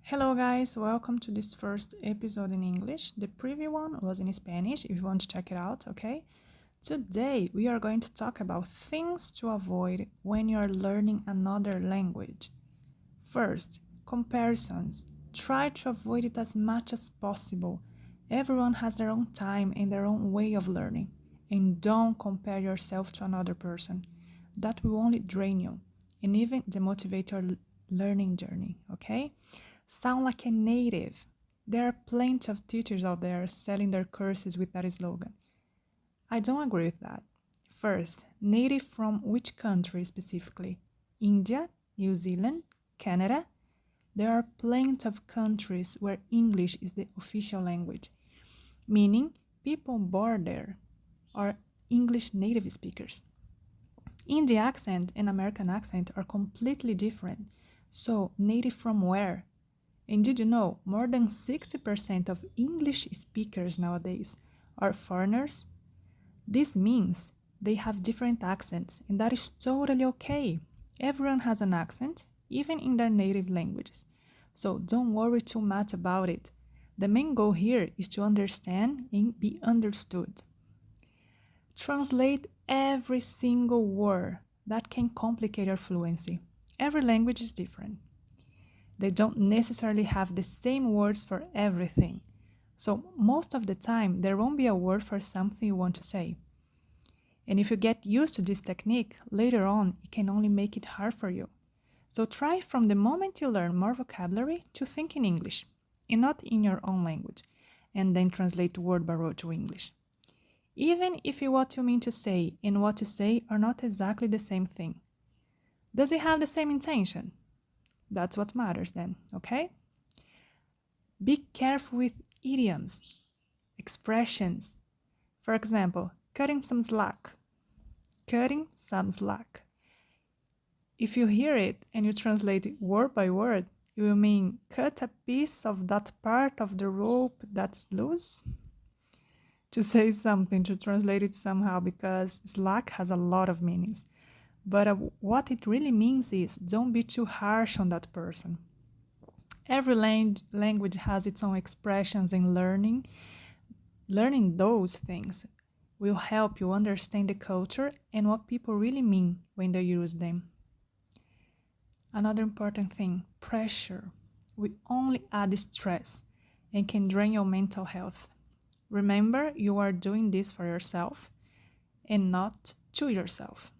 Hello guys, welcome to this first episode in English. The previous one was in Spanish if you want to check it out, okay? Today we are going to talk about things to avoid when you are learning another language. First, comparisons. Try to avoid it as much as possible. Everyone has their own time and their own way of learning. And don't compare yourself to another person. That will only drain you and even demotivate your learning journey, okay? Sound like a native. There are plenty of teachers out there selling their courses with that slogan. I don't agree with that. First, native from which country specifically? India, New Zealand, Canada? There are plenty of countries where English is the official language, meaning people born there are English native speakers. Indian accent and American accent are completely different. So, native from where? And did you know more than 60% of English speakers nowadays are foreigners? This means they have different accents, and that is totally okay. Everyone has an accent, even in their native languages. So don't worry too much about it. The main goal here is to understand and be understood. Translate every single word. That can complicate your fluency. Every language is different. They don't necessarily have the same words for everything. So most of the time, there won't be a word for something you want to say. And if you get used to this technique, later on, it can only make it hard for you. So try from the moment you learn more vocabulary to think in English, and not in your own language, and then translate word by word to English. Even if what you mean to say and what you say are not exactly the same thing. Does it have the same intention? That's what matters then, okay? Be careful with idioms, expressions. For example, cutting some slack. Cutting some slack. If you hear it and you translate it word by word, it will mean cut a piece of that part of the rope that's loose. To say something, to translate it somehow, because slack has a lot of meanings. But what it really means is don't be too harsh on that person. Every language has its own expressions, and learning those things will help you understand the culture and what people really mean when they use them. Another important thing, pressure. We only add stress and can drain your mental health. Remember, you are doing this for yourself and not to yourself.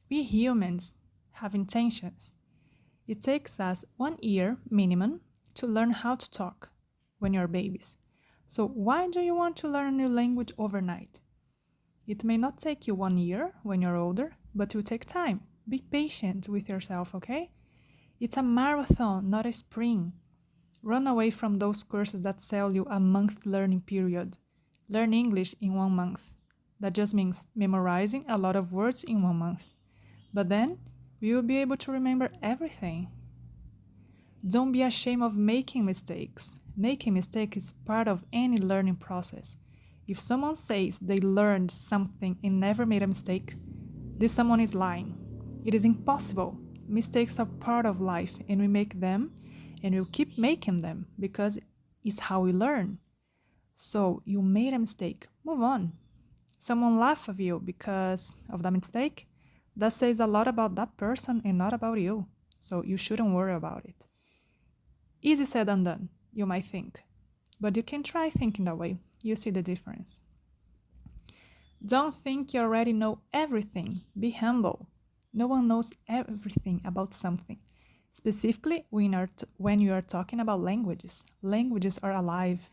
We humans have intentions. It takes us 1 year minimum to learn how to talk when you're babies. So why do you want to learn a new language overnight? It may not take you 1 year when you're older, but it will take time. Be patient with yourself, okay? It's a marathon, not a sprint. Run away from those courses that sell you a month learning period. Learn English in 1 month. That just means memorizing a lot of words in 1 month. But then, we will be able to remember everything. Don't be ashamed of making mistakes. Making mistakes is part of any learning process. If someone says they learned something and never made a mistake, this someone is lying. It is impossible. Mistakes are part of life, and we make them, and we'll keep making them because it's how we learn. So, you made a mistake. Move on. Someone laughed at you because of that mistake. That says a lot about that person and not about you, so you shouldn't worry about it. Easy said and done, you might think, but you can try thinking that way. You see the difference. Don't think you already know everything. Be humble. No one knows everything about something. Specifically, when you are talking about languages. Languages are alive.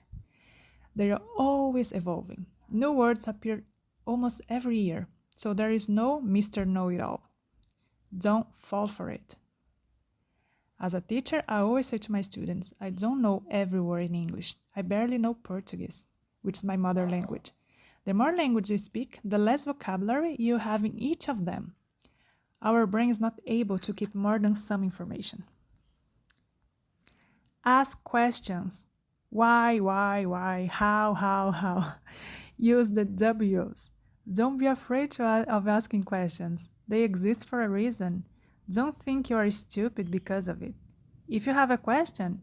They are always evolving. New words appear almost every year. So there is no Mr. Know-it-all. Don't fall for it. As a teacher, I always say to my students, I don't know every word in English. I barely know Portuguese, which is my mother language. The more language you speak, the less vocabulary you have in each of them. Our brain is not able to keep more than some information. Ask questions. Why, how? Use the W's. Don't be afraid of asking questions. They exist for a reason. Don't think you are stupid because of it. If you have a question,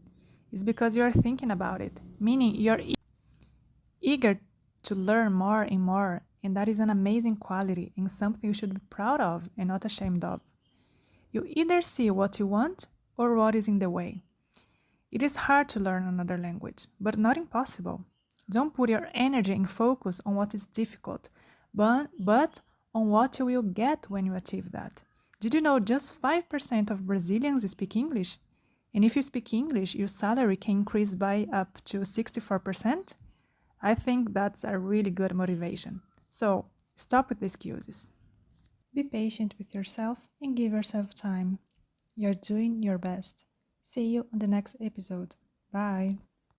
It's because you are thinking about it, meaning you're eager to learn more and more, and that is an amazing quality and something you should be proud of and not ashamed of. You either see what you want or what is in the way. It is hard to learn another language, but not impossible. Don't put your energy and focus on what is difficult, but on what you will get when you achieve that. Did you know just 5% of Brazilians speak English? And if you speak English, your salary can increase by up to 64%? I think that's a really good motivation. So, stop with the excuses. Be patient with yourself and give yourself time. You're doing your best. See you on the next episode. Bye.